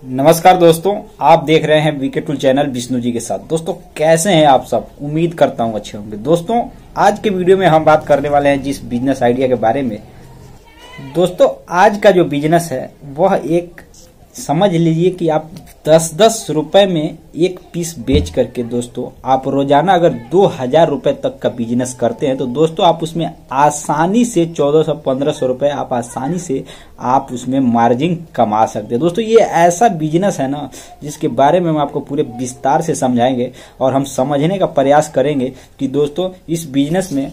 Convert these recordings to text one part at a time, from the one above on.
नमस्कार दोस्तों, आप देख रहे हैं VK tool channel Vishnu ji के साथ। दोस्तों कैसे हैं आप सब? उम्मीद करता हूं अच्छे होंगे। दोस्तों आज के वीडियो में हम बात करने वाले हैं जिस बिजनेस आइडिया के बारे में। दोस्तों आज का जो बिजनेस है वह एक समझ लीजिए कि आप 10-10 रुपए में एक पीस बेच करके दोस्तों आप रोजाना अगर 2000 रुपए तक का बिजनेस करते हैं तो दोस्तों आप उसमें आसानी से 1400-1500 रुपए आप आसानी से आप उसमें मार्जिन कमा सकते हैं। दोस्तों ये ऐसा बिजनेस है ना जिसके बारे में हम आपको पूरे विस्तार से समझाएंगे और हम समझने का प्रयास करेंगे कि दोस्तों इस बिजनेस में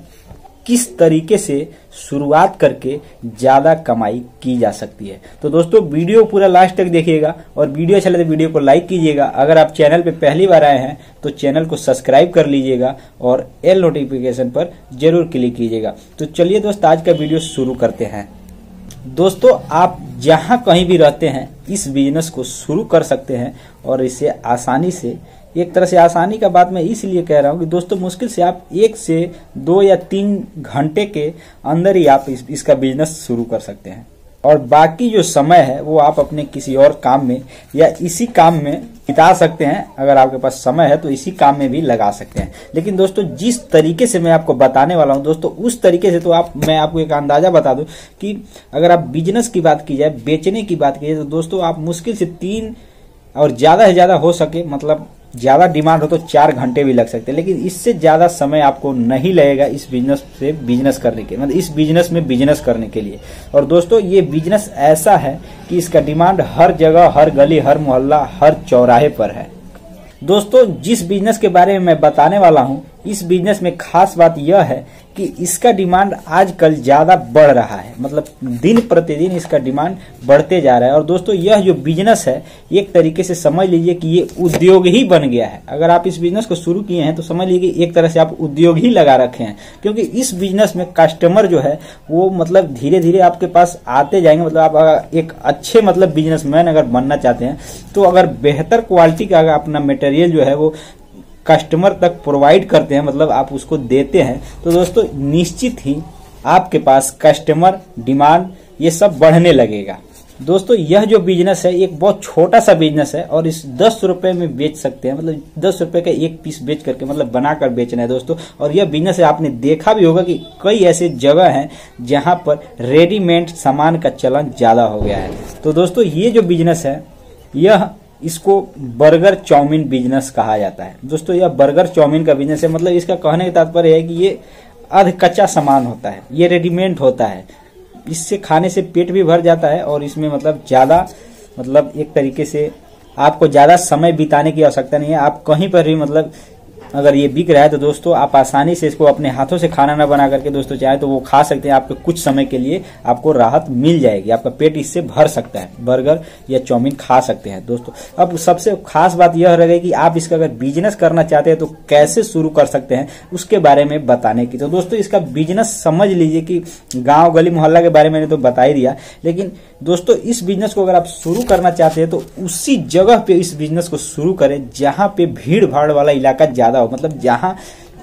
किस तरीके से शुरुआत करके ज्यादा कमाई की जा सकती है। तो दोस्तों वीडियो पूरा लास्ट तक देखिएगा और वीडियो अच्छा लगे तो वीडियो को लाइक कीजिएगा। अगर आप चैनल पे पहली बार आए हैं तो चैनल को सब्सक्राइब कर लीजिएगा और एल नोटिफिकेशन पर जरूर क्लिक कीजिएगा। तो चलिए दोस्त आज का वीडियो शुरू करते हैं। दोस्तों आप जहां कहीं भी रहते हैं इस बिजनेस को शुरू कर सकते हैं और इसे आसानी से, एक तरह से आसानी का बात मैं इसलिए कह रहा हूं कि दोस्तों मुश्किल से आप 1 से 2 या 3 घंटे के अंदर ही आप इसका बिजनेस शुरू कर सकते हैं और बाकी जो समय है वो आप अपने किसी और काम में या इसी काम में बिता सकते हैं। अगर आपके पास समय है तो इसी काम में भी लगा सकते हैं। लेकिन दोस्तों जिस तरीके से मैं आपको बताने वाला हूं दोस्तों उस तरीके से तो मैं आपको एक अंदाजा बता दूं कि अगर आप बिजनेस की बात की जाए, बेचने की बात की जाए तो दोस्तों आप मुश्किल से 3 और ज्यादा से ज्यादा हो सके, मतलब ज्यादा डिमांड हो तो 4 घंटे भी लग सकते हैं, लेकिन इससे ज्यादा समय आपको नहीं लगेगा इस बिजनेस से बिजनेस करने के, मतलब इस बिजनेस में बिजनेस करने के लिए। और दोस्तों ये बिजनेस ऐसा है कि इसका डिमांड हर जगह, हर गली, हर मोहल्ला, हर चौराहे पर है। दोस्तों जिस बिजनेस के बारे में मैं बताने वाला हूं इस बिजनेस में खास बात यह है कि इसका डिमांड आजकल ज्यादा बढ़ रहा है, मतलब दिन प्रतिदिन इसका डिमांड बढ़ते जा रहा है। और दोस्तों यह जो बिजनेस है एक तरीके से समझ लीजिए कि ये उद्योग ही बन गया है। अगर आप इस बिजनेस को शुरू किए हैं तो समझ लीजिए एक तरह से आप उद्योग ही लगा रखे हैं, क्योंकि इस बिजनेस में कस्टमर जो है वो मतलब धीरे धीरे आपके पास आते जाएंगे। मतलब आप अगर एक अच्छे मतलब बिजनेसमैन अगर बनना चाहते हैं तो अगर बेहतर क्वालिटी का अगर अपना मटेरियल जो है वो कस्टमर तक प्रोवाइड करते हैं, मतलब आप उसको देते हैं, तो दोस्तों निश्चित ही आपके पास कस्टमर, डिमांड ये सब बढ़ने लगेगा। दोस्तों यह जो बिजनेस है एक बहुत छोटा सा बिजनेस है और इस 10 रुपए में बेच सकते हैं, मतलब 10 रुपए का एक पीस बेच करके मतलब बनाकर बेचना है दोस्तों। और यह बिजनेस है, आपने देखा भी होगा कि कई ऐसे जगह हैं जहां पर रेडीमेड सामान का चलन ज्यादा हो गया है। तो दोस्तों ये जो बिजनेस है यह इसको बर्गर चाउमीन बिजनेस कहा जाता है। दोस्तों यह बर्गर चाउमीन का बिजनेस है, मतलब इसका कहने का तात्पर्य है कि ये अर्ध कच्चा सामान होता है, ये रेडीमेड होता है, इससे खाने से पेट भी भर जाता है और इसमें मतलब ज्यादा, मतलब एक तरीके से आपको ज्यादा समय बिताने की आवश्यकता नहीं है। आप कहीं पर भी मतलब अगर ये बिक रहा है तो दोस्तों आप आसानी से इसको अपने हाथों से खाना ना बना करके दोस्तों चाहे तो वो खा सकते हैं। आपको कुछ समय के लिए आपको राहत मिल जाएगी, आपका पेट इससे भर सकता है, बर्गर या चाउमीन खा सकते हैं दोस्तों। अब सबसे खास बात यह रह गई कि आप इसका अगर बिजनेस करना चाहते हैं तो कैसे शुरू कर सकते हैं उसके बारे में बताने की। तो दोस्तों इसका बिजनेस समझ लीजिए कि गाँव गली मोहल्ला के बारे में मैंने तो बता ही दिया, लेकिन दोस्तों इस बिजनेस को अगर आप शुरू करना चाहते हैं तो उसी जगह पे इस बिजनेस को शुरू करें जहां पे भीड़ भाड़ वाला इलाका ज्यादा हो, मतलब जहां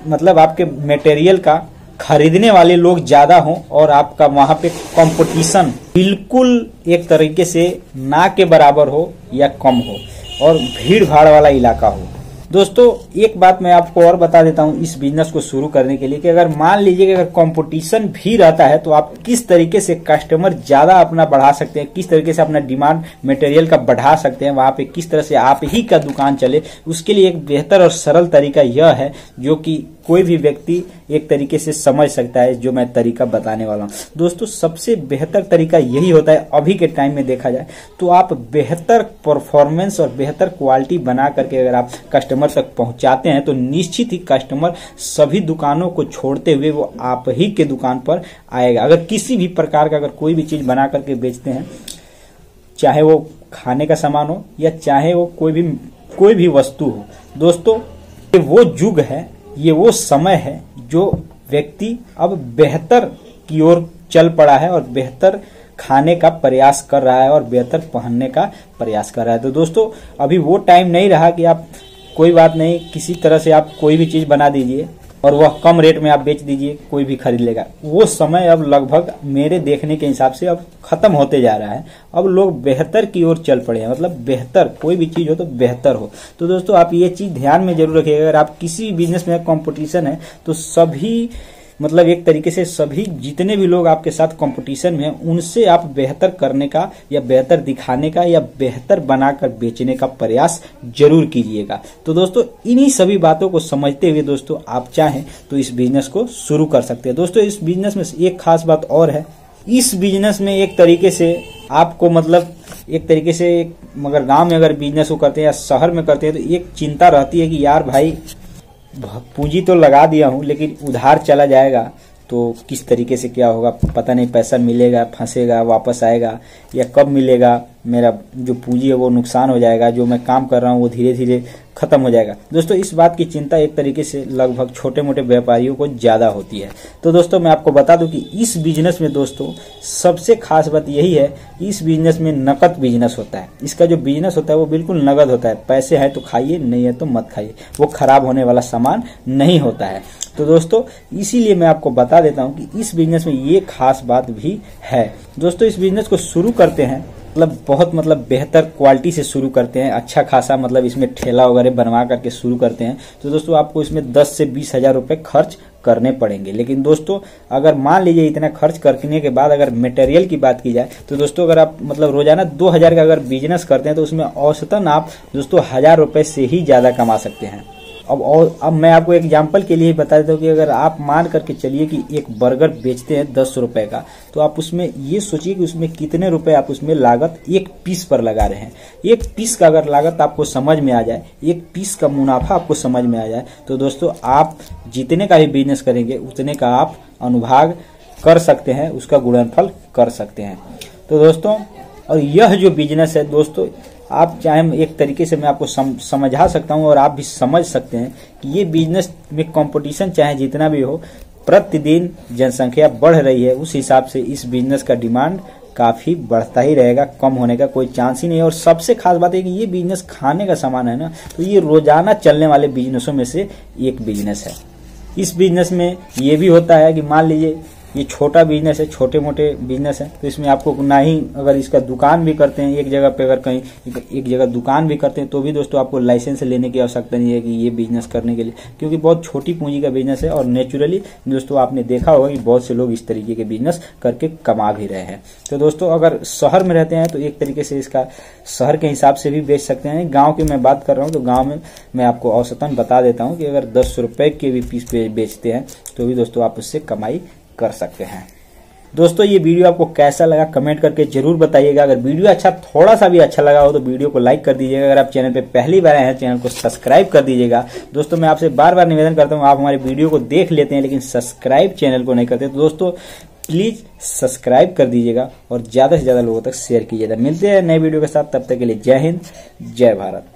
मतलब आपके मटेरियल का खरीदने वाले लोग ज्यादा हों और आपका वहां पे कंपटीशन बिल्कुल एक तरीके से ना के बराबर हो या कम हो और भीड़ भाड़ वाला इलाका हो। दोस्तों एक बात मैं आपको और बता देता हूं इस बिजनेस को शुरू करने के लिए कि अगर मान लीजिए कि अगर कंपटीशन भी रहता है तो आप किस तरीके से कस्टमर ज्यादा अपना बढ़ा सकते हैं, किस तरीके से अपना डिमांड मटेरियल का बढ़ा सकते हैं, वहां पे किस तरह से आप ही का दुकान चले, उसके लिए एक बेहतर और सरल तरीका यह है जो कि कोई भी व्यक्ति एक तरीके से समझ सकता है, जो मैं तरीका बताने वाला हूं। दोस्तों सबसे बेहतर तरीका यही होता है अभी के टाइम में देखा जाए तो आप बेहतर परफॉर्मेंस और बेहतर क्वालिटी बना करके अगर आप कस्टमर तक पहुंचाते हैं तो निश्चित ही कस्टमर सभी दुकानों को छोड़ते हुए वो आप ही के दुकान पर आएगा। अगर किसी भी प्रकार का अगर कोई भी चीज बना करके बेचते हैं, चाहे वो खाने का सामान हो या चाहे वो कोई भी वस्तु हो, दोस्तों ये वो युग है, ये वो समय है जो व्यक्ति अब बेहतर की ओर चल पड़ा है और बेहतर खाने का प्रयास कर रहा है और बेहतर पहनने का प्रयास कर रहा है। तो दोस्तों अभी वो टाइम नहीं रहा कि आप कोई बात नहीं किसी तरह से आप कोई भी चीज बना दीजिए, और वह कम रेट में आप बेच दीजिए, कोई भी खरीद लेगा। वो समय अब लगभग मेरे देखने के हिसाब से अब खत्म होते जा रहा है। अब लोग बेहतर की ओर चल पड़े हैं, मतलब बेहतर कोई भी चीज हो तो बेहतर हो। तो दोस्तों आप ये चीज ध्यान में जरूर रखिएगा, अगर आप किसी बिजनेस में कंपटीशन है तो सभी मतलब एक तरीके से सभी जितने भी लोग आपके साथ कंपटीशन में हैं उनसे आप बेहतर करने का या बेहतर दिखाने का या बेहतर बनाकर बेचने का प्रयास जरूर कीजिएगा। तो दोस्तों इन्हीं सभी बातों को समझते हुए दोस्तों आप चाहें तो इस बिजनेस को शुरू कर सकते हैं। दोस्तों इस बिजनेस में एक खास बात और है, इस बिजनेस में एक तरीके से आपको मतलब एक तरीके से मगर गांव में अगर बिजनेस को करते हैं या शहर में करते हैं तो एक चिंता रहती है कि यार भाई पूंजी तो लगा दिया हूं लेकिन उधार चला जाएगा तो किस तरीके से क्या होगा, पता नहीं पैसा मिलेगा, फंसेगा, वापस आएगा या कब मिलेगा, मेरा जो पूंजी है वो नुकसान हो जाएगा, जो मैं काम कर रहा हूँ वो धीरे धीरे खत्म हो जाएगा। दोस्तों इस बात की चिंता एक तरीके से लगभग छोटे मोटे व्यापारियों को ज्यादा होती है। तो दोस्तों मैं आपको बता दूं कि इस बिजनेस में दोस्तों सबसे खास बात यही है, इस बिजनेस में नकद बिजनेस होता है। इसका जो बिजनेस होता है वो बिल्कुल नगद होता है, पैसे है तो खाइए, नहीं है तो मत खाइए, वो खराब होने वाला सामान नहीं होता है। तो दोस्तों इसीलिए मैं आपको बता देता हूं कि इस बिजनेस में ये खास बात भी है। दोस्तों इस बिजनेस को शुरू करते हैं बहुत बेहतर क्वालिटी से शुरू करते हैं, अच्छा खासा मतलब इसमें ठेला वगैरह बनवा करके शुरू करते हैं। तो दोस्तों आपको इसमें 10 से 20 हजार रुपए खर्च करने पड़ेंगे। लेकिन दोस्तों अगर मान लीजिए इतना खर्च करने के बाद अगर मटेरियल की बात की जाए तो दोस्तों अगर आप मतलब रोजाना 2000 का अगर बिजनेस करते हैं तो उसमें औसतन आप दोस्तों 1000 रुपए से ही ज्यादा कमा सकते हैं। अब मैं आपको एग्जांपल के लिए बता देता हूँ कि अगर आप मान करके चलिए कि एक बर्गर बेचते हैं 10 रुपए का, तो आप उसमें ये सोचिए कि उसमें कितने रुपए आप उसमें लागत एक पीस पर लगा रहे हैं। एक पीस का अगर लागत आपको समझ में आ जाए, एक पीस का मुनाफा आपको समझ में आ जाए, तो दोस्तों आप जितने का भी बिजनेस करेंगे उतने का आप अनुभाग कर सकते हैं, उसका गुणनफल कर सकते हैं। तो दोस्तों और यह जो बिजनेस है दोस्तों आप चाहे एक तरीके से मैं आपको समझा सकता हूं और आप भी समझ सकते हैं कि ये बिजनेस में कंपटीशन चाहे जितना भी हो, प्रतिदिन जनसंख्या बढ़ रही है, उस हिसाब से इस बिजनेस का डिमांड काफी बढ़ता ही रहेगा, कम होने का कोई चांस ही नहीं है। और सबसे खास बात है कि ये बिजनेस खाने का सामान है ना, तो ये रोजाना चलने वाले बिजनेसों में से एक बिजनेस है। इस बिजनेस में ये भी होता है कि मान लीजिए ये छोटा बिजनेस है, छोटे मोटे बिजनेस है, तो इसमें आपको ना ही अगर इसका दुकान भी करते हैं एक जगह पे, अगर कहीं एक जगह दुकान भी करते हैं तो भी दोस्तों आपको लाइसेंस लेने की आवश्यकता नहीं है कि ये बिजनेस करने के लिए, क्योंकि बहुत छोटी पूंजी का बिजनेस है। और नेचुरली दोस्तों आपने देखा होगा कि बहुत से लोग इस तरीके के बिजनेस करके कमा भी रहे हैं। तो दोस्तों अगर शहर में रहते हैं तो एक तरीके से इसका शहर के हिसाब से भी बेच सकते हैं। गाँव की मैं बात कर रहा हूँ तो गाँव में मैं आपको औसतन बता देता हूँ कि अगर 10 रुपए के भी पीस बेचते हैं तो भी दोस्तों आप उससे कमाई कर सकते हैं। दोस्तों ये वीडियो आपको कैसा लगा कमेंट करके जरूर बताइएगा। अगर वीडियो अच्छा थोड़ा सा भी अच्छा लगा हो तो वीडियो को लाइक कर दीजिएगा। अगर आप चैनल पे पहली बार आए हैं चैनल को सब्सक्राइब कर दीजिएगा। दोस्तों मैं आपसे बार बार निवेदन करता हूं, आप हमारे वीडियो को देख लेते हैं लेकिन सब्सक्राइब चैनल को नहीं करते, तो दोस्तों प्लीज सब्सक्राइब कर दीजिएगा और ज्यादा से ज्यादा लोगों तक शेयर कीजिएगा। मिलते हैं नए वीडियो के साथ, तब तक के लिए जय हिंद, जय भारत।